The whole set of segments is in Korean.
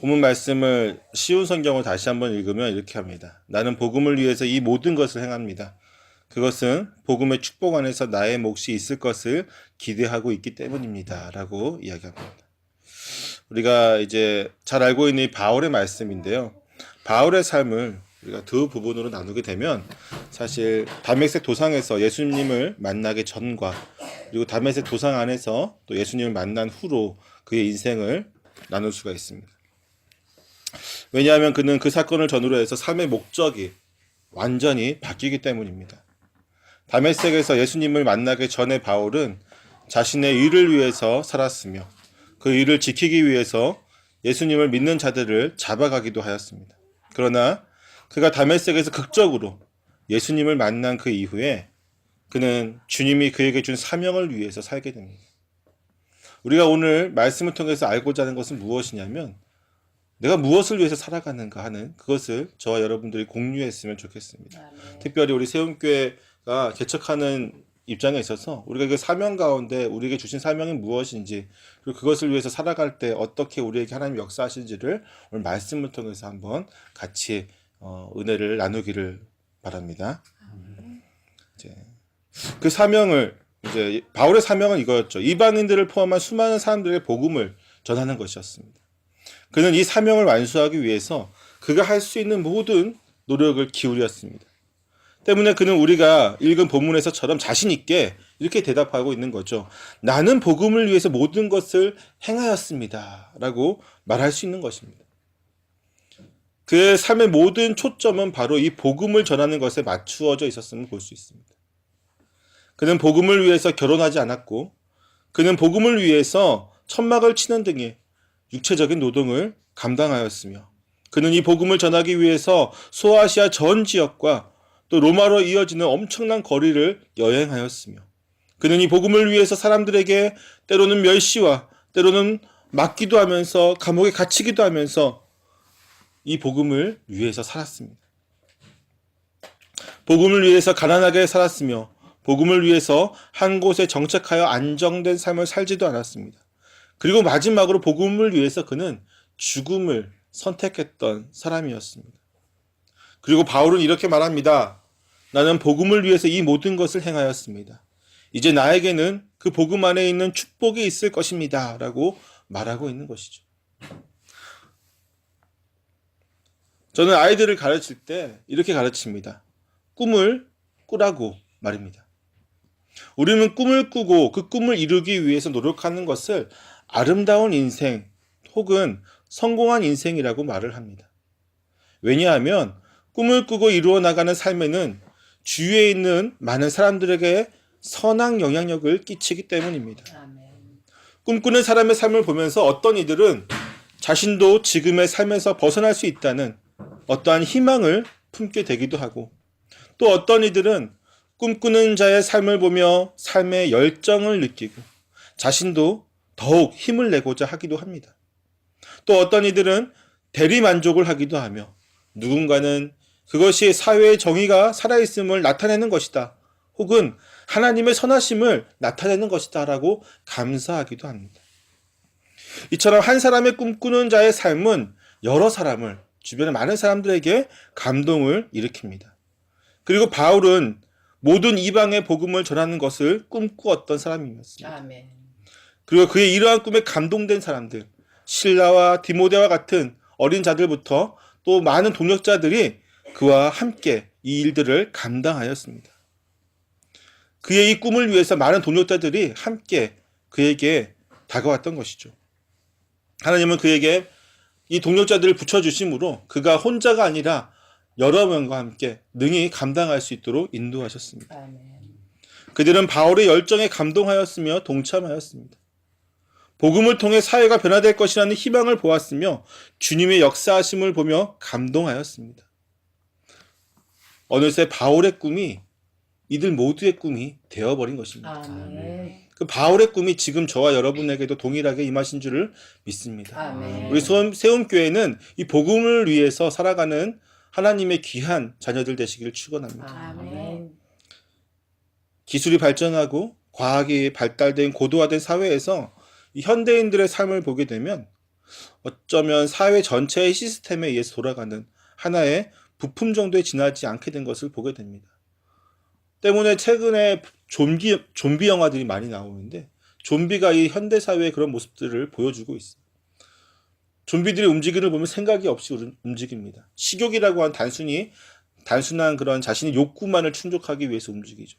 본문 말씀을 쉬운 성경으로 다시 한번 읽으면 이렇게 합니다. 나는 복음을 위해서 이 모든 것을 행합니다. 그것은 복음의 축복 안에서 나의 몫이 있을 것을 기대하고 있기 때문입니다. 라고 이야기합니다. 우리가 이제 잘 알고 있는 이 바울의 말씀인데요. 바울의 삶을 우리가 두 부분으로 나누게 되면 사실 다메섹 도상에서 예수님을 만나기 전과 그리고 다메섹 도상 안에서 또 예수님을 만난 후로 그의 인생을 나눌 수가 있습니다. 왜냐하면 그는 그 사건을 전후로 해서 삶의 목적이 완전히 바뀌기 때문입니다. 다메섹에서 예수님을 만나기 전에 바울은 자신의 일을 위해서 살았으며 그 일을 지키기 위해서 예수님을 믿는 자들을 잡아가기도 하였습니다. 그러나 그가 다메섹에서 극적으로 예수님을 만난 그 이후에 그는 주님이 그에게 준 사명을 위해서 살게 됩니다. 우리가 오늘 말씀을 통해서 알고자 하는 것은 무엇이냐면 내가 무엇을 위해서 살아가는가 하는 그것을 저와 여러분들이 공유했으면 좋겠습니다. 특별히 우리 세움교회가 개척하는 입장에 있어서 우리가 그 사명 가운데 우리에게 주신 사명이 무엇인지 그리고 그것을 위해서 살아갈 때 어떻게 우리에게 하나님 역사하시는지를 오늘 말씀을 통해서 한번 같이 은혜를 나누기를 바랍니다. 이제 그 사명을 이제 바울의 사명은 이거였죠. 이방인들을 포함한 수많은 사람들에게 복음을 전하는 것이었습니다. 그는 이 사명을 완수하기 위해서 그가 할 수 있는 모든 노력을 기울였습니다. 때문에 그는 우리가 읽은 본문에서처럼 자신 있게 이렇게 대답하고 있는 거죠. 나는 복음을 위해서 모든 것을 행하였습니다. 라고 말할 수 있는 것입니다. 그의 삶의 모든 초점은 바로 이 복음을 전하는 것에 맞추어져 있었음을 볼 수 있습니다. 그는 복음을 위해서 결혼하지 않았고 그는 복음을 위해서 천막을 치는 등의 육체적인 노동을 감당하였으며 그는 이 복음을 전하기 위해서 소아시아 전 지역과 또 로마로 이어지는 엄청난 거리를 여행하였으며 그는 이 복음을 위해서 사람들에게 때로는 멸시와 때로는 맞기도 하면서 감옥에 갇히기도 하면서 이 복음을 위해서 살았습니다. 복음을 위해서 가난하게 살았으며 복음을 위해서 한 곳에 정착하여 안정된 삶을 살지도 않았습니다. 그리고 마지막으로 복음을 위해서 그는 죽음을 선택했던 사람이었습니다. 그리고 바울은 이렇게 말합니다. 나는 복음을 위해서 이 모든 것을 행하였습니다. 이제 나에게는 그 복음 안에 있는 축복이 있을 것입니다. 라고 말하고 있는 것이죠. 저는 아이들을 가르칠 때 이렇게 가르칩니다. 꿈을 꾸라고 말입니다. 우리는 꿈을 꾸고 그 꿈을 이루기 위해서 노력하는 것을 아름다운 인생 혹은 성공한 인생이라고 말을 합니다. 왜냐하면 꿈을 꾸고 이루어 나가는 삶에는 주위에 있는 많은 사람들에게 선한 영향력을 끼치기 때문입니다. 꿈꾸는 사람의 삶을 보면서 어떤 이들은 자신도 지금의 삶에서 벗어날 수 있다는 어떠한 희망을 품게 되기도 하고 또 어떤 이들은 꿈꾸는 자의 삶을 보며 삶의 열정을 느끼고 자신도 더욱 힘을 내고자 하기도 합니다. 또 어떤 이들은 대리만족을 하기도 하며 누군가는 그것이 사회의 정의가 살아있음을 나타내는 것이다. 혹은 하나님의 선하심을 나타내는 것이다 라고 감사하기도 합니다. 이처럼 한 사람의 꿈꾸는 자의 삶은 여러 사람을 주변의 많은 사람들에게 감동을 일으킵니다. 그리고 바울은 모든 이방의 복음을 전하는 것을 꿈꾸었던 사람이었습니다. 아멘. 그리고 그의 이러한 꿈에 감동된 사람들, 실라와 디모데와 같은 어린 자들부터 또 많은 동역자들이 그와 함께 이 일들을 감당하였습니다. 그의 이 꿈을 위해서 많은 동역자들이 함께 그에게 다가왔던 것이죠. 하나님은 그에게 이 동역자들을 붙여주심으로 그가 혼자가 아니라 여러 명과 함께 능히 감당할 수 있도록 인도하셨습니다. 아멘. 그들은 바울의 열정에 감동하였으며 동참하였습니다. 복음을 통해 사회가 변화될 것이라는 희망을 보았으며 주님의 역사하심을 보며 감동하였습니다. 어느새 바울의 꿈이 이들 모두의 꿈이 되어버린 것입니다. 아멘. 그 바울의 꿈이 지금 저와 여러분에게도 동일하게 임하신 줄을 믿습니다. 아멘. 우리 세움교회는 이 복음을 위해서 살아가는 하나님의 귀한 자녀들 되시기를 축원합니다. 아멘. 기술이 발전하고 과학이 발달된 고도화된 사회에서 이 현대인들의 삶을 보게 되면 어쩌면 사회 전체의 시스템에 의해서 돌아가는 하나의 부품 정도에 지나지 않게 된 것을 보게 됩니다. 때문에 최근에 좀비 영화들이 많이 나오는데 좀비가 이 현대 사회의 그런 모습들을 보여주고 있어요. 좀비들이 움직이는 걸 보면 생각이 없이 움직입니다. 식욕이라고 한 단순한 그런 자신의 욕구만을 충족하기 위해서 움직이죠.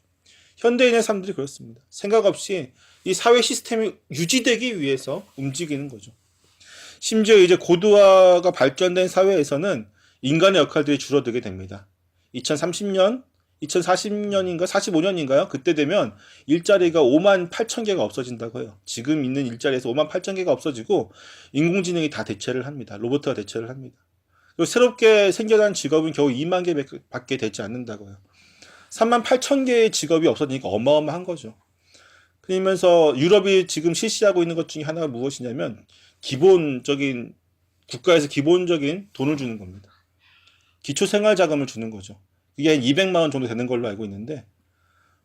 현대인의 삶들이 그렇습니다. 생각 없이 이 사회 시스템이 유지되기 위해서 움직이는 거죠. 심지어 이제 고도화가 발전된 사회에서는 인간의 역할들이 줄어들게 됩니다. 2030년, 2040년인가 45년인가요? 그때 되면 일자리가 5만 8천 개가 없어진다고 해요. 지금 있는 일자리에서 5만 8천 개가 없어지고 인공지능이 다 대체를 합니다. 로봇가 대체를 합니다. 그리고 새롭게 생겨난 직업은 겨우 2만 개밖에 되지 않는다고 해요. 3만 8천 개의 직업이 없어지니까 어마어마한 거죠. 그러면서 유럽이 지금 실시하고 있는 것 중에 하나가 무엇이냐면 국가에서 기본적인 돈을 주는 겁니다. 기초생활자금을 주는 거죠. 이게 한 200만 원 정도 되는 걸로 알고 있는데,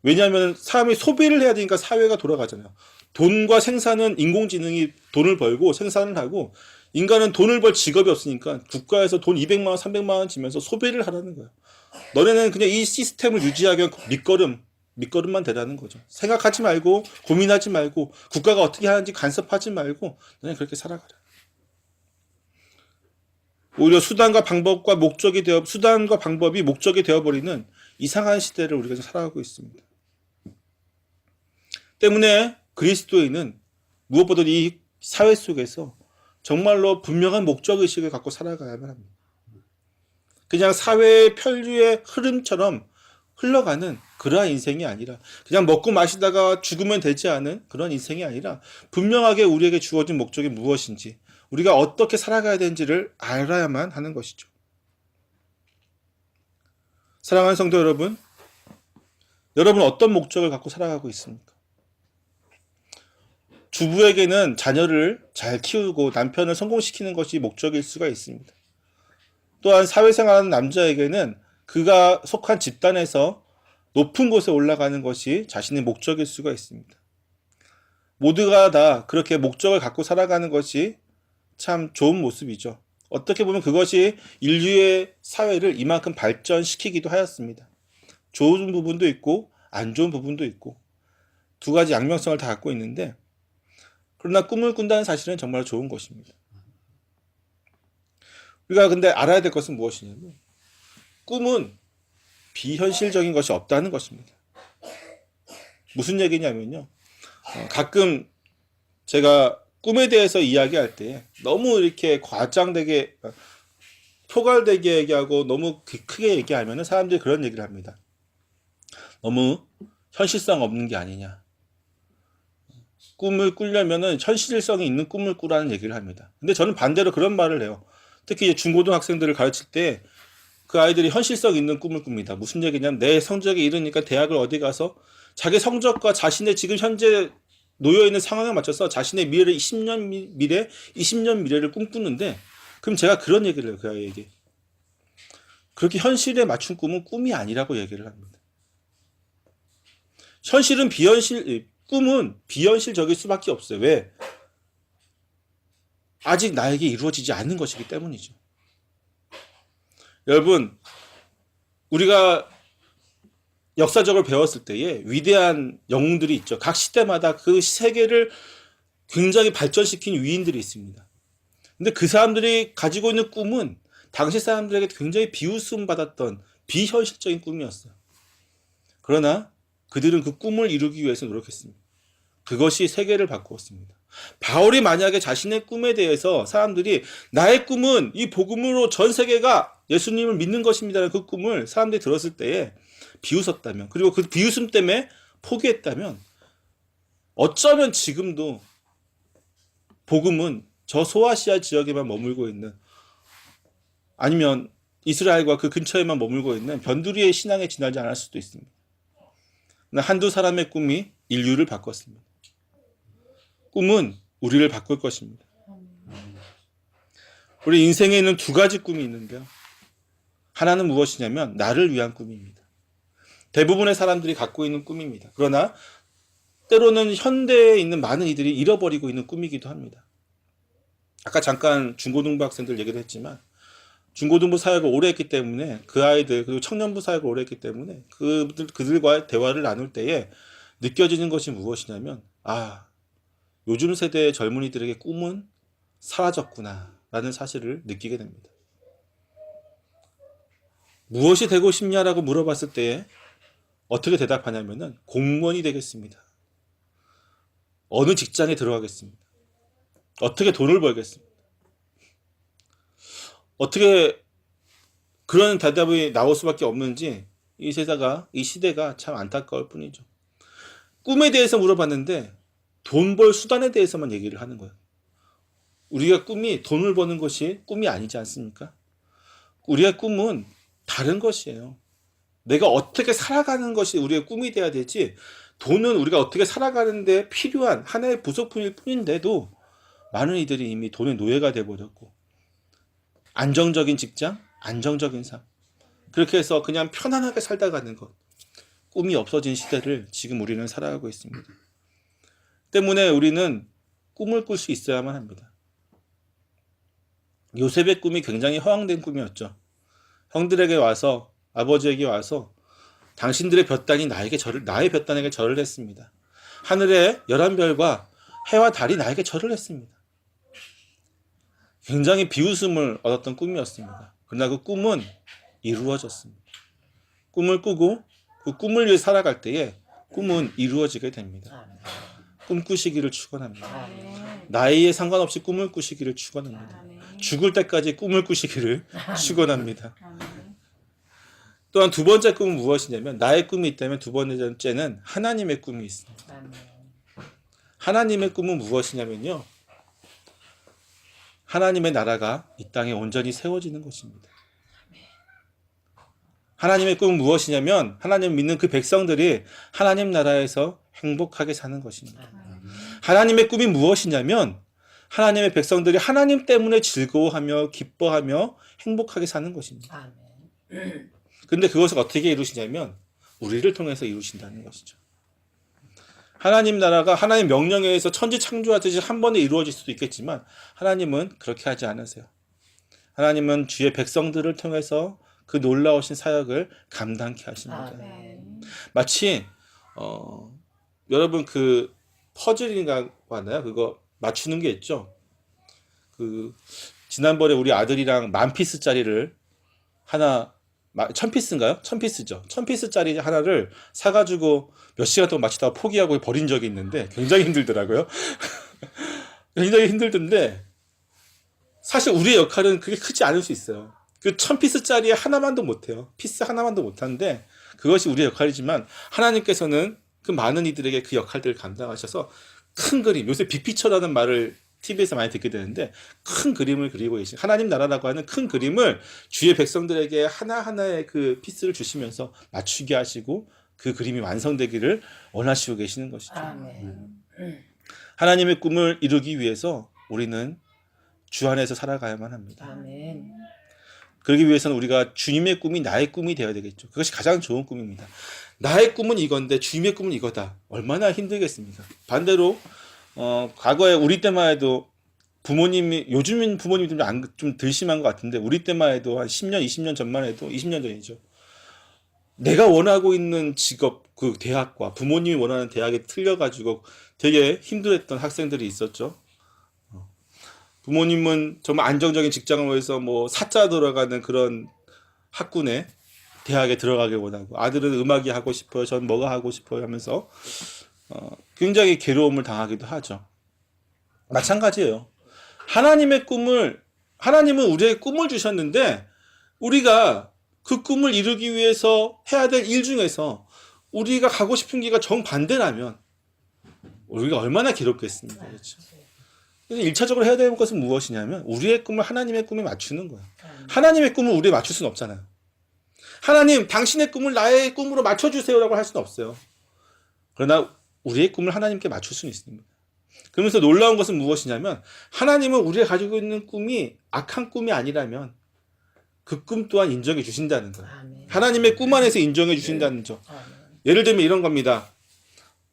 왜냐하면 사람이 소비를 해야 되니까 사회가 돌아가잖아요. 돈과 생산은 인공지능이 돈을 벌고 생산을 하고, 인간은 돈을 벌 직업이 없으니까 국가에서 돈 200만 원, 300만 원 지면서 소비를 하라는 거예요. 너네는 그냥 이 시스템을 유지하기 위한 밑거름만 되라는 거죠. 생각하지 말고, 고민하지 말고, 국가가 어떻게 하는지 간섭하지 말고, 너네 그렇게 살아가라. 오히려 수단과 방법이 목적이 되어버리는 이상한 시대를 우리가 살아가고 있습니다. 때문에 그리스도인은 무엇보다 이 사회 속에서 정말로 분명한 목적의식을 갖고 살아가야만 합니다. 그냥 사회의 편류의 흐름처럼 흘러가는 그러한 인생이 아니라, 그냥 먹고 마시다가 죽으면 되지 않은 그런 인생이 아니라, 분명하게 우리에게 주어진 목적이 무엇인지, 우리가 어떻게 살아가야 되는지를 알아야만 하는 것이죠. 사랑하는 성도 여러분, 여러분 어떤 목적을 갖고 살아가고 있습니까? 주부에게는 자녀를 잘 키우고 남편을 성공시키는 것이 목적일 수가 있습니다. 또한 사회생활하는 남자에게는 그가 속한 집단에서 높은 곳에 올라가는 것이 자신의 목적일 수가 있습니다. 모두가 다 그렇게 목적을 갖고 살아가는 것이 참 좋은 모습이죠. 어떻게 보면 그것이 인류의 사회를 이만큼 발전시키기도 하였습니다. 좋은 부분도 있고 안 좋은 부분도 있고 두 가지 양면성을 다 갖고 있는데, 그러나 꿈을 꾼다는 사실은 정말 좋은 것입니다. 우리가 근데 알아야 될 것은 무엇이냐면, 꿈은 비현실적인 것이 없다는 것입니다. 무슨 얘기냐면요, 가끔 제가 꿈에 대해서 이야기할 때 너무 이렇게 과장되게 토갈되게 얘기하고 너무 크게 얘기하면 사람들이 그런 얘기를 합니다. 너무 현실성 없는 게 아니냐. 꿈을 꾸려면은 현실성이 있는 꿈을 꾸라는 얘기를 합니다. 근데 저는 반대로 그런 말을 해요. 특히 이제 중고등학생들을 가르칠 때 그 아이들이 현실성 있는 꿈을 꿉니다. 무슨 얘기냐면, 내 성적이 이르니까 대학을 어디 가서 자기 성적과 자신의 지금 현재 놓여있는 상황에 맞춰서 자신의 미래를 20년 미래를 꿈꾸는데, 그럼 제가 그런 얘기를 해요. 그 아이에게. 그렇게 현실에 맞춘 꿈은 꿈이 아니라고 얘기를 합니다. 꿈은 비현실적일 수밖에 없어요. 왜? 아직 나에게 이루어지지 않는 것이기 때문이죠. 여러분, 우리가 역사적으로 배웠을 때에 위대한 영웅들이 있죠. 각 시대마다 그 세계를 굉장히 발전시킨 위인들이 있습니다. 근데 그 사람들이 가지고 있는 꿈은 당시 사람들에게 굉장히 비웃음 받았던 비현실적인 꿈이었어요. 그러나 그들은 그 꿈을 이루기 위해서 노력했습니다. 그것이 세계를 바꾸었습니다. 바울이 만약에 자신의 꿈에 대해서 사람들이, 나의 꿈은 이 복음으로 전 세계가 예수님을 믿는 것입니다라는 그 꿈을 사람들이 들었을 때에 비웃었다면, 그리고 그 비웃음 때문에 포기했다면, 어쩌면 지금도 복음은 저 소아시아 지역에만 머물고 있는, 아니면 이스라엘과 그 근처에만 머물고 있는 변두리의 신앙에 지나지 않을 수도 있습니다. 한두 사람의 꿈이 인류를 바꿨습니다. 꿈은 우리를 바꿀 것입니다. 우리 인생에 있는 두 가지 꿈이 있는데요. 하나는 무엇이냐면 나를 위한 꿈입니다. 대부분의 사람들이 갖고 있는 꿈입니다. 그러나 때로는 현대에 있는 많은 이들이 잃어버리고 있는 꿈이기도 합니다. 아까 잠깐 중고등부 학생들 얘기를 했지만 중고등부 사역을 오래 했기 때문에 그 아이들 그리고 청년부 사역을 오래 했기 때문에 그들과의 대화를 나눌 때에 느껴지는 것이 무엇이냐면 요즘 세대의 젊은이들에게 꿈은 사라졌구나 라는 사실을 느끼게 됩니다. 무엇이 되고 싶냐라고 물어봤을 때에 어떻게 대답하냐면은 공무원이 되겠습니다. 어느 직장에 들어가겠습니다. 어떻게 돈을 벌겠습니다. 어떻게 그런 대답이 나올 수밖에 없는지 이 시대가 참 안타까울 뿐이죠. 꿈에 대해서 물어봤는데 돈 벌 수단에 대해서만 얘기를 하는 거예요. 우리가 꿈이 돈을 버는 것이 꿈이 아니지 않습니까? 우리의 꿈은 다른 것이에요. 내가 어떻게 살아가는 것이 우리의 꿈이 돼야 되지, 돈은 우리가 어떻게 살아가는데 필요한 하나의 부속품일 뿐인데도 많은 이들이 이미 돈의 노예가 되어버렸고, 안정적인 직장, 안정적인 삶, 그렇게 해서 그냥 편안하게 살다 가는 것, 꿈이 없어진 시대를 지금 우리는 살아가고 있습니다. 때문에 우리는 꿈을 꿀 수 있어야만 합니다. 요셉의 꿈이 굉장히 허황된 꿈이었죠. 형들에게 와서, 아버지에게 와서 당신들의 볕단이 나의 볕단에게 절을 했습니다. 하늘의 11별과 해와 달이 나에게 절을 했습니다. 굉장히 비웃음을 얻었던 꿈이었습니다. 그러나 그 꿈은 이루어졌습니다. 꿈을 꾸고 그 꿈을 위해 살아갈 때에 꿈은 이루어지게 됩니다. 꿈꾸시기를 축원합니다. 나이에 상관없이 꿈을 꾸시기를 축원합니다. 죽을 때까지 꿈을 꾸시기를 축원합니다. 또한 두 번째 꿈은 무엇이냐면, 나의 꿈이 있다면 두 번째는 하나님의 꿈이 있습니다. 하나님의 꿈은 무엇이냐면요, 하나님의 나라가 이 땅에 온전히 세워지는 것입니다. 하나님의 꿈은 무엇이냐면, 하나님 믿는 그 백성들이 하나님 나라에서 행복하게 사는 것입니다. 하나님의 꿈이 무엇이냐면, 하나님의 백성들이 하나님 때문에 즐거워하며 기뻐하며 행복하게 사는 것입니다. 근데 그것을 어떻게 이루시냐면 우리를 통해서 이루신다는 것이죠. 하나님 나라가 하나님 명령에 의해서 천지 창조하듯이 한 번에 이루어질 수도 있겠지만 하나님은 그렇게 하지 않으세요. 하나님은 주의 백성들을 통해서 그 놀라우신 사역을 감당케 하십니다. 마치 여러분 그 퍼즐인가 하나요? 그거 맞추는 게 있죠. 지난번에 우리 아들이랑 1000피스짜리를 하나 1000피스인가요? 1000피스죠. 1000피스짜리 하나를 사가지고 몇 시간 동안 맞추다가 포기하고 버린 적이 있는데 굉장히 힘들더라고요. 굉장히 힘들던데 사실 우리의 역할은 그게 크지 않을 수 있어요. 그 1000피스짜리 하나만도 못해요. 피스 하나만도 못하는데 그것이 우리의 역할이지만 하나님께서는 그 많은 이들에게 그 역할들을 감당하셔서 큰 그림, 요새 빅피처라는 말을 TV에서 많이 듣게 되는데 큰 그림을 그리고 계신 하나님 나라라고 하는 큰 그림을 주의 백성들에게 하나하나의 그 피스를 주시면서 맞추게 하시고 그 그림이 완성되기를 원하시고 계시는 것이죠. 하나님의 꿈을 이루기 위해서 우리는 주 안에서 살아가야만 합니다. 그러기 위해서는 우리가 주님의 꿈이 나의 꿈이 되어야 되겠죠. 그것이 가장 좋은 꿈입니다. 나의 꿈은 이건데 주님의 꿈은 이거다. 얼마나 힘들겠습니까? 반대로 과거에 우리 때만 해도 부모님이, 요즘은 부모님이 좀 덜 심한 것 같은데 우리 때만 해도 한 10년, 20년 전만 해도 20년 전이죠. 내가 원하고 있는 직업, 그 대학과 부모님이 원하는 대학에 틀려가지고 되게 힘들었던 학생들이 있었죠. 부모님은 정말 안정적인 직장을 위해서 뭐 사자 들어가는 그런 학군에 대학에 들어가길 원하고 아들은 음악이 하고 싶어요. 전 뭐가 하고 싶어요 하면서 굉장히 괴로움을 당하기도 하죠. 마찬가지예요. 하나님은 우리에게 꿈을 주셨는데 우리가 그 꿈을 이루기 위해서 해야 될 일 중에서 우리가 가고 싶은 길과 정반대라면 우리가 얼마나 괴롭겠습니까? 그렇죠? 그래서 1차적으로 해야 되는 것은 무엇이냐면 우리의 꿈을 하나님의 꿈에 맞추는 거예요. 하나님의 꿈을 우리에 맞출 수는 없잖아요. 하나님, 당신의 꿈을 나의 꿈으로 맞춰주세요라고 할 수는 없어요. 그러나 우리의 꿈을 하나님께 맞출 수는 있습니다. 그러면서 놀라운 것은 무엇이냐면 하나님은 우리가 가지고 있는 꿈이 악한 꿈이 아니라면 그 꿈 또한 인정해 주신다는 거예요. 하나님의 꿈 안에서 인정해 주신다는 점. 예를 들면 이런 겁니다.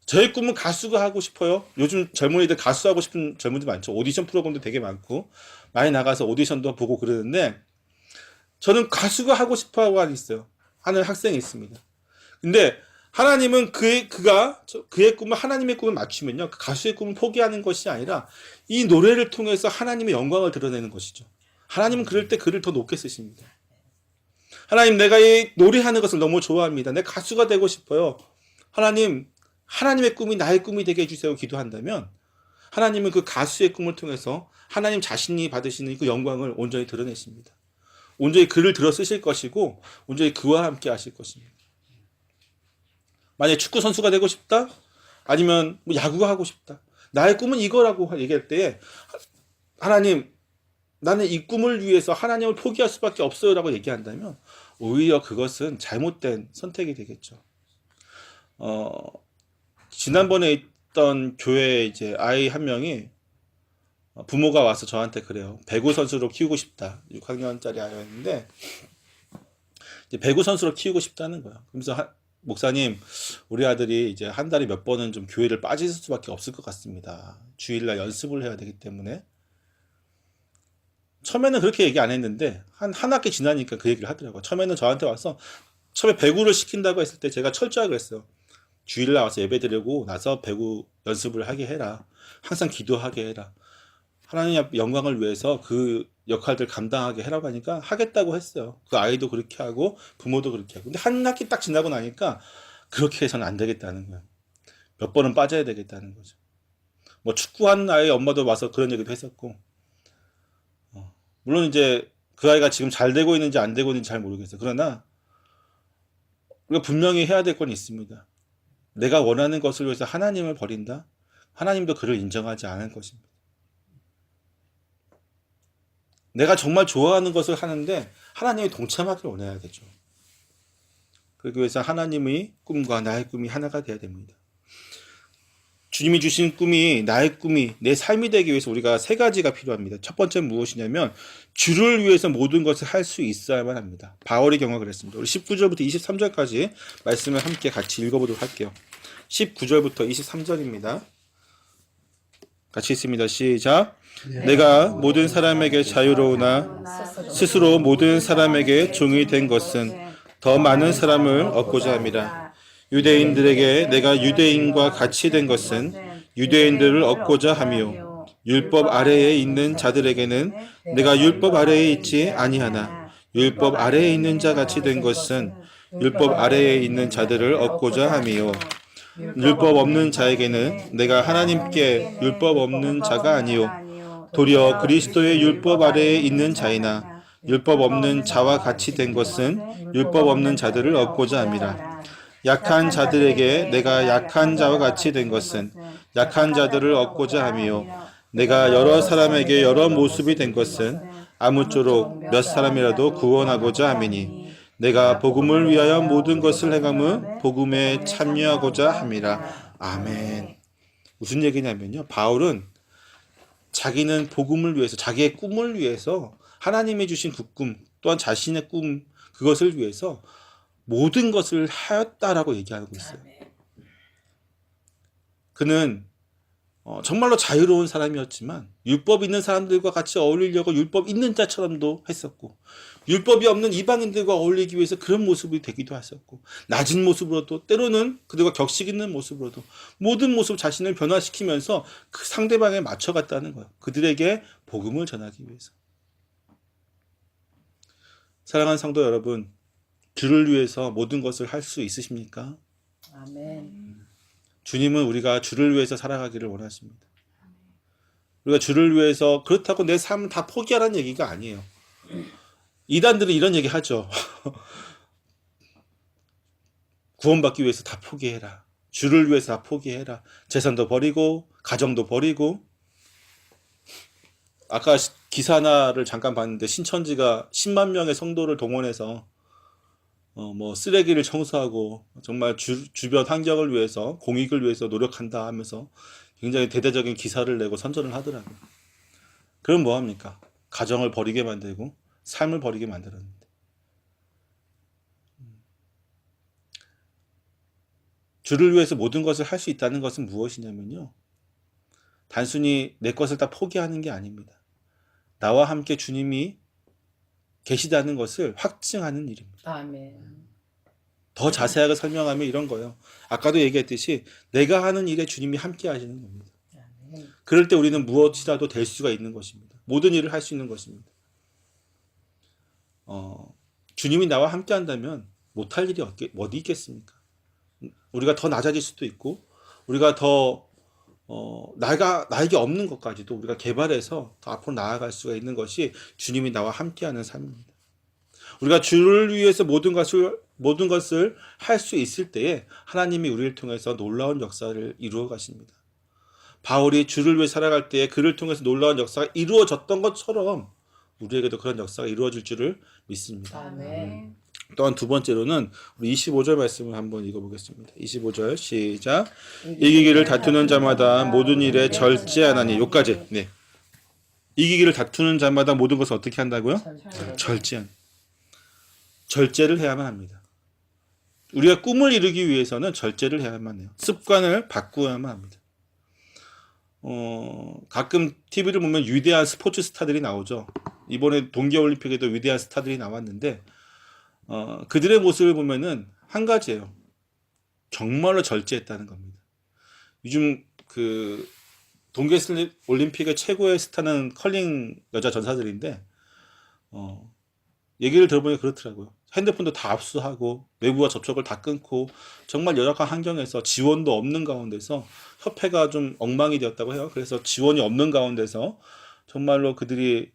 저의 꿈은 가수가 하고 싶어요. 요즘 젊은이들 가수 하고 싶은 젊은이들 많죠. 오디션 프로그램도 되게 많고 많이 나가서 오디션도 보고 그러는데 저는 가수가 하고 싶어 하고 있어요. 하는 학생이 있습니다. 근데 하나님은 그의 꿈을 하나님의 꿈을 맞추면요. 그 가수의 꿈을 포기하는 것이 아니라 이 노래를 통해서 하나님의 영광을 드러내는 것이죠. 하나님은 그럴 때 글을 더 높게 쓰십니다. 하나님, 내가 이 노래하는 것을 너무 좋아합니다. 내가 가수가 되고 싶어요. 하나님, 하나님의 꿈이 나의 꿈이 되게 해주세요. 기도한다면 하나님은 그 가수의 꿈을 통해서 하나님 자신이 받으시는 그 영광을 온전히 드러내십니다. 온전히 그를 들어 쓰실 것이고 온전히 그와 함께 하실 것입니다. 만약에 축구 선수가 되고 싶다? 아니면 뭐 야구가 하고 싶다. 나의 꿈은 이거라고 얘기할 때 하나님, 나는 이 꿈을 위해서 하나님을 포기할 수밖에 없어요 라고 얘기한다면 오히려 그것은 잘못된 선택이 되겠죠. 지난번에 있던 교회에 이제 아이 한 명이 부모가 와서 저한테 그래요. 배구 선수로 키우고 싶다. 6학년짜리 아이였는데 이제 배구 선수로 키우고 싶다는 거예요. 그러면서 목사님, 우리 아들이 이제 한 달에 몇 번은 좀 교회를 빠질 수밖에 없을 것 같습니다. 주일날 연습을 해야 되기 때문에. 처음에는 그렇게 얘기 안 했는데 한 학기 지나니까 그 얘기를 하더라고요. 처음에는 저한테 와서 처음에 배구를 시킨다고 했을 때 제가 철저하게 그랬어요. 주일날 와서 예배 드리고 나서 배구 연습을 하게 해라. 항상 기도하게 해라. 하나님 앞 영광을 위해서 그 역할들 감당하게 해라고 하니까 하겠다고 했어요. 그 아이도 그렇게 하고 부모도 그렇게 하고. 근데 한 학기 딱 지나고 나니까 그렇게 해서는 안 되겠다는 거예요. 몇 번은 빠져야 되겠다는 거죠. 뭐 축구하는 아이 엄마도 와서 그런 얘기도 했었고. 물론 이제 그 아이가 지금 잘 되고 있는지 안 되고 있는지 잘 모르겠어요. 그러나 우리가 분명히 해야 될 건 있습니다. 내가 원하는 것을 위해서 하나님을 버린다? 하나님도 그를 인정하지 않을 것입니다. 내가 정말 좋아하는 것을 하는데 하나님이 동참하기를 원해야 되죠. 그러기 위해서 하나님의 꿈과 나의 꿈이 하나가 되어야 됩니다. 주님이 주신 꿈이 나의 꿈이 내 삶이 되기 위해서 우리가 세 가지가 필요합니다. 첫 번째는 무엇이냐면 주를 위해서 모든 것을 할 수 있어야만 합니다. 바울의 경우가 그랬습니다. 우리 19절부터 23절까지 말씀을 함께 같이 읽어보도록 할게요. 19절부터 23절입니다. 같이 있습니다. 시작. 내가 모든 사람에게 자유로우나 스스로 모든 사람에게 종이 된 것은 더 많은 사람을 얻고자 함이라. 유대인들에게 내가 유대인과 같이 된 것은 유대인들을 얻고자 함이요. 율법 아래에 있는 자들에게는 내가 율법 아래에 있지 아니하나 율법 아래에 있는 자 같이 된 것은 율법 아래에 있는 자들을 얻고자 함이요. 율법 없는 자에게는 내가 하나님께 율법 없는 자가 아니요 도리어 그리스도의 율법 아래에 있는 자이나 율법 없는 자와 같이 된 것은 율법 없는 자들을 얻고자 함이라. 약한 자들에게 내가 약한 자와 같이 된 것은 약한 자들을 얻고자 함이요 내가 여러 사람에게 여러 모습이 된 것은 아무쪼록 몇 사람이라도 구원하고자 함이니 내가 복음을 위하여 모든 것을 행함은 복음에 참여하고자 함이라. 아멘. 무슨 얘기냐면요, 바울은 자기는 복음을 위해서, 자기의 꿈을 위해서, 하나님이 주신 그 꿈 또한 자신의 꿈, 그것을 위해서 모든 것을 하였다라고 얘기하고 있어요. 그는 정말로 자유로운 사람이었지만 율법 있는 사람들과 같이 어울리려고 율법 있는 자처럼도 했었고, 율법이 없는 이방인들과 어울리기 위해서 그런 모습이 되기도 했었고, 낮은 모습으로도, 때로는 그들과 격식 있는 모습으로도 모든 모습 자신을 변화시키면서 그 상대방에 맞춰갔다는 거예요. 그들에게 복음을 전하기 위해서. 사랑하는 성도 여러분, 주를 위해서 모든 것을 할 수 있으십니까? 아멘. 주님은 우리가 주를 위해서 살아가기를 원하십니다. 우리가 주를 위해서, 그렇다고 내 삶을 다 포기하라는 얘기가 아니에요. 이단들은 이런 얘기 하죠. 구원받기 위해서 다 포기해라. 주를 위해서 다 포기해라. 재산도 버리고 가정도 버리고. 아까 기사 하나를 잠깐 봤는데 신천지가 10만 명의 성도를 동원해서 뭐 쓰레기를 청소하고 정말 주변 환경을 위해서, 공익을 위해서 노력한다 하면서 굉장히 대대적인 기사를 내고 선전을 하더라고요. 그럼 뭐합니까? 가정을 버리게 만들고 삶을 버리게 만들었는데. 주를 위해서 모든 것을 할 수 있다는 것은 무엇이냐면요. 단순히 내 것을 다 포기하는 게 아닙니다. 나와 함께 주님이 계시다는 것을 확증하는 일입니다. 아멘. 더 자세하게 설명하면 이런 거예요. 아까도 얘기했듯이 내가 하는 일에 주님이 함께 하시는 겁니다. 아멘. 그럴 때 우리는 무엇이라도 될 수가 있는 것입니다. 모든 일을 할 수 있는 것입니다. 주님이 나와 함께 한다면 못할 일이 어디 있겠습니까? 우리가 더 낮아질 수도 있고 우리가 더 나에게 없는 것까지도 우리가 개발해서 더 앞으로 나아갈 수가 있는 것이 주님이 나와 함께하는 삶입니다. 우리가 주를 위해서 모든 것을 할 수 있을 때에 하나님이 우리를 통해서 놀라운 역사를 이루어 가십니다. 바울이 주를 위해 살아갈 때에 그를 통해서 놀라운 역사가 이루어졌던 것처럼 우리에게도 그런 역사가 이루어질 줄을 믿습니다. 아멘. 또한 두 번째로는 우리 25절 말씀을 한번 읽어보겠습니다. 25절 시작. 이기기를 다투는 자마다 모든 일에 절제하나니. 요까지. 네. 이기기를 다투는 자마다 모든 것을 어떻게 한다고요? 절제한. 절제를 해야만 합니다. 우리가 꿈을 이루기 위해서는 절제를 해야만 해요. 습관을 바꾸어야만 합니다. 가끔 TV를 보면 위대한 스포츠 스타들이 나오죠. 이번에 동계올림픽에도 위대한 스타들이 나왔는데 그들의 모습을 보면은 한 가지예요. 정말로 절제했다는 겁니다. 요즘 그 동계올림픽의 최고의 스타는 컬링 여자 전사들인데 얘기를 들어보니까 그렇더라고요. 핸드폰도 다 압수하고 외부와 접촉을 다 끊고 정말 열악한 환경에서 지원도 없는 가운데서 협회가 좀 엉망이 되었다고 해요. 그래서 지원이 없는 가운데서 정말로 그들이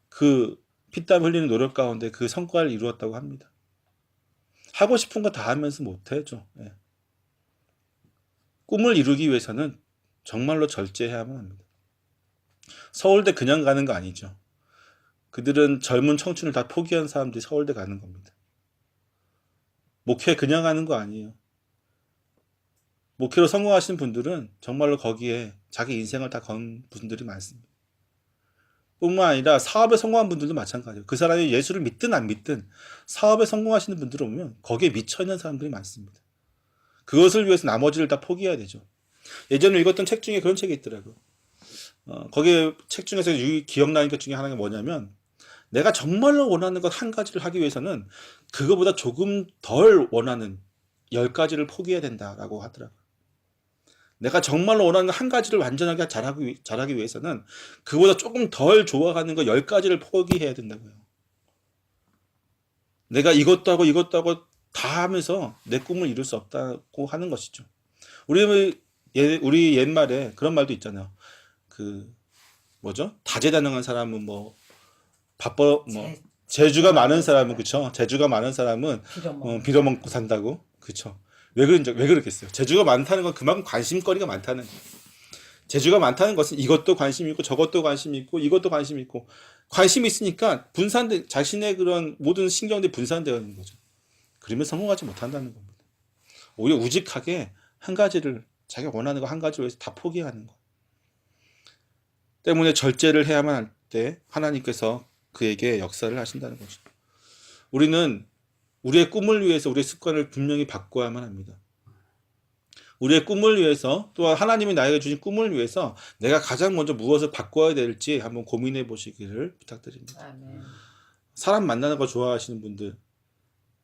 그 피땀 흘리는 노력 가운데 그 성과를 이루었다고 합니다. 하고 싶은 거 다 하면서 못해죠. 예. 꿈을 이루기 위해서는 정말로 절제해야만 합니다. 서울대 그냥 가는 거 아니죠. 그들은 젊은 청춘을 다 포기한 사람들이 서울대 가는 겁니다. 목회 그냥 가는 거 아니에요. 목회로 성공하신 분들은 정말로 거기에 자기 인생을 다 건 분들이 많습니다. 뿐만 아니라 사업에 성공한 분들도 마찬가지예요. 그 사람이 예수를 믿든 안 믿든 사업에 성공하시는 분들을 보면 거기에 미쳐있는 사람들이 많습니다. 그것을 위해서 나머지를 다 포기해야 되죠. 예전에 읽었던 책 중에 그런 책이 있더라고요. 거기에 책 중에서 기억나는 것 중에 하나가 뭐냐면 내가 정말로 원하는 것 한 가지를 하기 위해서는 그거보다 조금 덜 원하는 10가지를 포기해야 된다라고 하더라고요. 내가 정말로 원하는 한 가지를 완전하게 잘하기 위해서는 그보다 조금 덜 좋아하는 거 10가지를 포기해야 된다고요. 내가 이것도 하고 다 하면서 내 꿈을 이룰 수 없다고 하는 것이죠. 우리 옛말에 그런 말도 있잖아요. 다재다능한 사람은 재주가 많은 사람은 그쵸? 재주가 많은 사람은 빌어먹고 산다고 그쵸? 왜 그렇겠어요? 재주가 많다는 건 그만큼 관심거리가 많다는 거예요. 재주가 많다는 것은 이것도 관심 있고 저것도 관심 있고 이것도 관심 있고 관심이 있으니까 자신의 그런 모든 신경들이 분산되어 있는 거죠. 그러면 성공하지 못한다는 겁니다. 오히려 우직하게 한 가지를 자기가 원하는 거 한 가지를 위해서 다 포기하는 거. 때문에 절제를 해야만 할 때 하나님께서 그에게 역사를 하신다는 거죠. 우리는 우리의 꿈을 위해서 우리의 습관을 분명히 바꿔야만 합니다. 우리의 꿈을 위해서 또한 하나님이 나에게 주신 꿈을 위해서 내가 가장 먼저 무엇을 바꿔야 될지 한번 고민해 보시기를 부탁드립니다. 아멘. 사람 만나는 거 좋아하시는 분들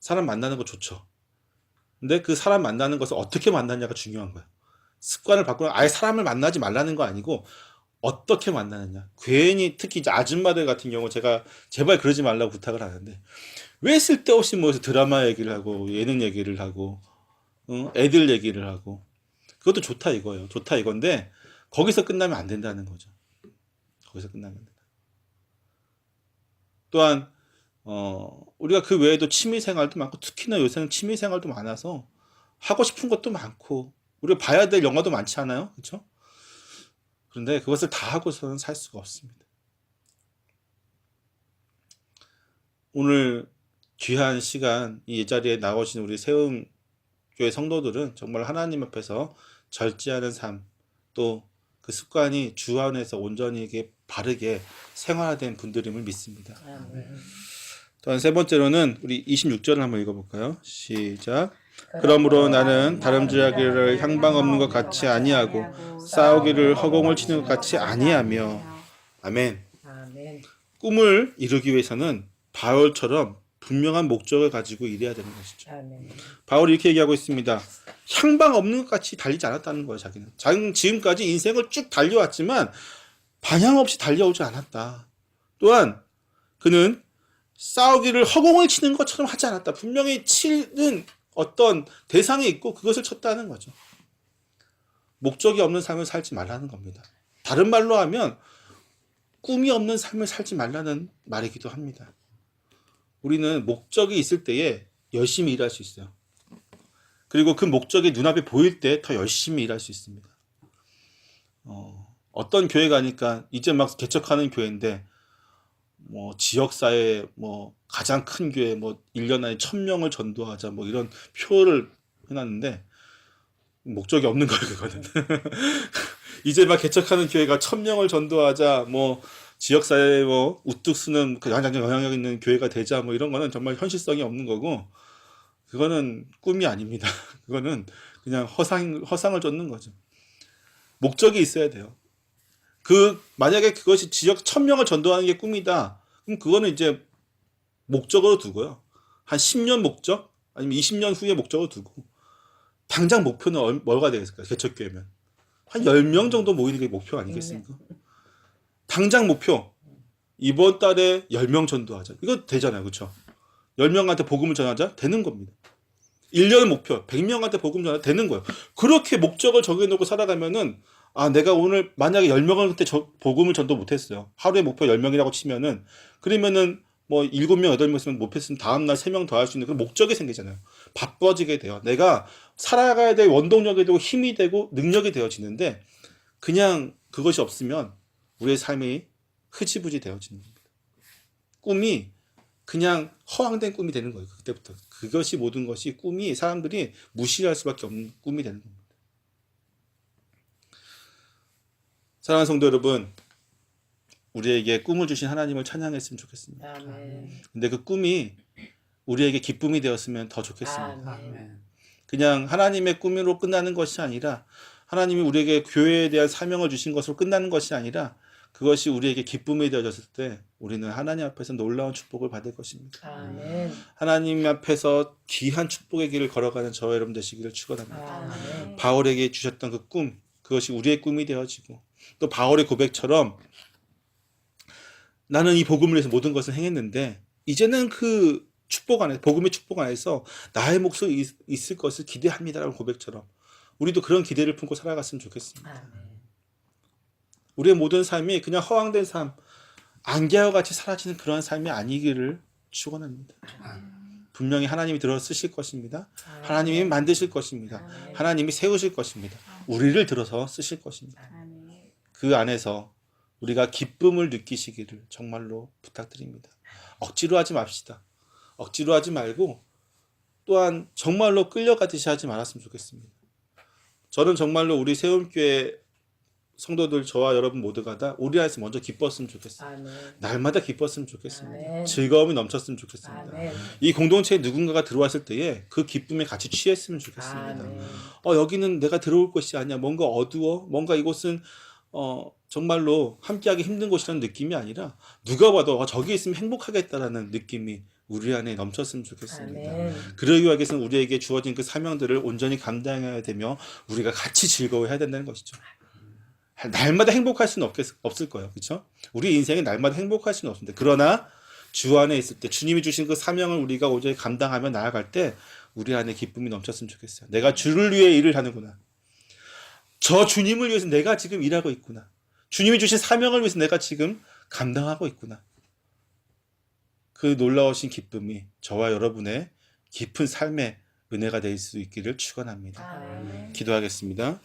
사람 만나는 거 좋죠. 근데 그 사람 만나는 것을 어떻게 만나냐가 중요한 거예요. 습관을 바꾸면 아예 사람을 만나지 말라는 거 아니고 어떻게 만나느냐. 괜히 특히 이제 아줌마들 같은 경우 제가 제발 그러지 말라고 부탁을 하는데 왜 쓸데없이 모여서 드라마 얘기를 하고 예능 얘기를 하고 애들 얘기를 하고 그것도 좋다 이거예요. 좋다 이건데 거기서 끝나면 안 된다는 거죠. 거기서 끝나면 안 된다. 또한 우리가 그 외에도 취미 생활도 많고 특히나 요새는 취미 생활도 많아서 하고 싶은 것도 많고 우리가 봐야 될 영화도 많지 않아요? 그렇죠? 그런데 그것을 다 하고서는 살 수가 없습니다. 오늘 귀한 시간 이 자리에 나오신 우리 세움교회 성도들은 정말 하나님 앞에서 절제하는 삶, 또 그 습관이 주 안에서 온전히 바르게 생활화된 분들임을 믿습니다. 아멘. 또한 세 번째로는 우리 26절을 한번 읽어볼까요? 시작. 그러므로 나는 다름질하기를 향방 없는 것 같이 아니하고 싸우기를 허공을 치는 것 같이 아니하며. 아멘. 아멘. 꿈을 이루기 위해서는 바울처럼 분명한 목적을 가지고 일해야 되는 것이죠. 아멘. 바울이 이렇게 얘기하고 있습니다. 향방 없는 것 같이 달리지 않았다는 거예요. 자기는 지금까지 인생을 쭉 달려왔지만 방향 없이 달려오지 않았다. 또한 그는 싸우기를 허공을 치는 것처럼 하지 않았다. 분명히 치는 어떤 대상이 있고 그것을 쳤다는 거죠. 목적이 없는 삶을 살지 말라는 겁니다. 다른 말로 하면 꿈이 없는 삶을 살지 말라는 말이기도 합니다. 우리는 목적이 있을 때에 열심히 일할 수 있어요. 그리고 그 목적이 눈앞에 보일 때 더 열심히 일할 수 있습니다. 어떤 교회 가니까 이제 막 개척하는 교회인데 뭐 지역사회 뭐 가장 큰 교회 뭐 1년 안에 1000명을 전도하자 뭐 이런 표를 해놨는데 목적이 없는 거예요, 그거는. 이제 막 개척하는 교회가 1000명을 전도하자 뭐 지역사회에 뭐 우뚝 쓰는 가장 영향력 있는 교회가 되자 뭐 이런 거는 정말 현실성이 없는 거고 그거는 꿈이 아닙니다. 그거는 그냥 허상을 쫓는 거죠. 목적이 있어야 돼요. 만약에 그것이 지역 1000명을 전도하는 게 꿈이다. 그럼 그거는 이제 목적으로 두고요. 한 10년 목적 아니면 20년 후에 목적으로 두고 당장 목표는 뭐가 되겠을까요? 개척교회면 한 10명 정도 모이는 게 목표 아니겠습니까? 당장 목표 이번 달에 10명 전도하자. 이거 되잖아요. 그렇죠? 10명한테 복음을 전하자 되는 겁니다. 1년 목표 100명한테 복음 전하자 되는 거예요. 그렇게 목적을 정해놓고 살아가면은 내가 오늘 만약에 10명한테 복음을 전도 못했어요. 하루에 목표 10명이라고 치면은 그러면은 뭐 7명, 8명 있으면 못했으면 다음날 3명 더 할 수 있는 그런 목적이 생기잖아요. 바빠지게 돼요. 내가 살아가야 될 원동력이 되고 힘이 되고 능력이 되어지는데 그냥 그것이 없으면 우리의 삶이 흐지부지 되어지는 겁니다. 꿈이 그냥 허황된 꿈이 되는 거예요. 그때부터. 그것이 모든 것이 꿈이 사람들이 무시할 수밖에 없는 꿈이 되는 겁니다. 사랑하는 성도 여러분, 우리에게 꿈을 주신 하나님을 찬양했으면 좋겠습니다. 아멘. 근데 그 꿈이 우리에게 기쁨이 되었으면 더 좋겠습니다. 아멘. 그냥 하나님의 꿈으로 끝나는 것이 아니라 하나님이 우리에게 교회에 대한 사명을 주신 것으로 끝나는 것이 아니라 그것이 우리에게 기쁨이 되어졌을 때 우리는 하나님 앞에서 놀라운 축복을 받을 것입니다. 아멘. 하나님 앞에서 귀한 축복의 길을 걸어가는 저와 여러분 되시기를 축원합니다. 아멘. 바울에게 주셨던 그 꿈, 그것이 우리의 꿈이 되어지고 또 바울의 고백처럼 나는 이 복음을 위해서 모든 것을 행했는데 이제는 그 축복 안에 복음의 축복 안에서 나의 몫이 있을 것을 기대합니다라는 고백처럼 우리도 그런 기대를 품고 살아갔으면 좋겠습니다. 아멘. 우리의 모든 삶이 그냥 허황된 삶, 안개와 같이 사라지는 그러한 삶이 아니기를 축원합니다. 분명히 하나님이 들어 쓰실 것입니다. 하나님이 만드실 것입니다. 하나님이 세우실 것입니다. 우리를 들어서 쓰실 것입니다. 그 안에서 우리가 기쁨을 느끼시기를 정말로 부탁드립니다. 억지로 하지 맙시다. 억지로 하지 말고 또한 정말로 끌려가듯이 하지 말았으면 좋겠습니다. 저는 정말로 우리 세움교회 성도들 저와 여러분 모두가 다 우리 안에서 먼저 기뻤으면 좋겠습니다. 아멘. 날마다 기뻤으면 좋겠습니다. 아멘. 즐거움이 넘쳤으면 좋겠습니다. 아멘. 이 공동체에 누군가가 들어왔을 때에 그 기쁨에 같이 취했으면 좋겠습니다. 아멘. 여기는 내가 들어올 곳이 아니야. 뭔가 어두워. 뭔가 이곳은 정말로 함께하기 힘든 곳이라는 느낌이 아니라 누가 봐도 저기 있으면 행복하겠다라는 느낌이 우리 안에 넘쳤으면 좋겠습니다. 아멘. 그러기 위해서는 우리에게 주어진 그 사명들을 온전히 감당해야 되며 우리가 같이 즐거워해야 된다는 것이죠. 날마다 행복할 수는 없을 거예요. 그렇죠? 우리 인생에 날마다 행복할 수는 없습니다. 그러나 주 안에 있을 때 주님이 주신 그 사명을 우리가 온전히 감당하며 나아갈 때 우리 안에 기쁨이 넘쳤으면 좋겠어요. 내가 주를 위해 일을 하는구나. 저 주님을 위해서 내가 지금 일하고 있구나. 주님이 주신 사명을 위해서 내가 지금 감당하고 있구나. 그 놀라우신 기쁨이 저와 여러분의 깊은 삶의 은혜가 될 수 있기를 축원합니다. 아멘. 기도하겠습니다.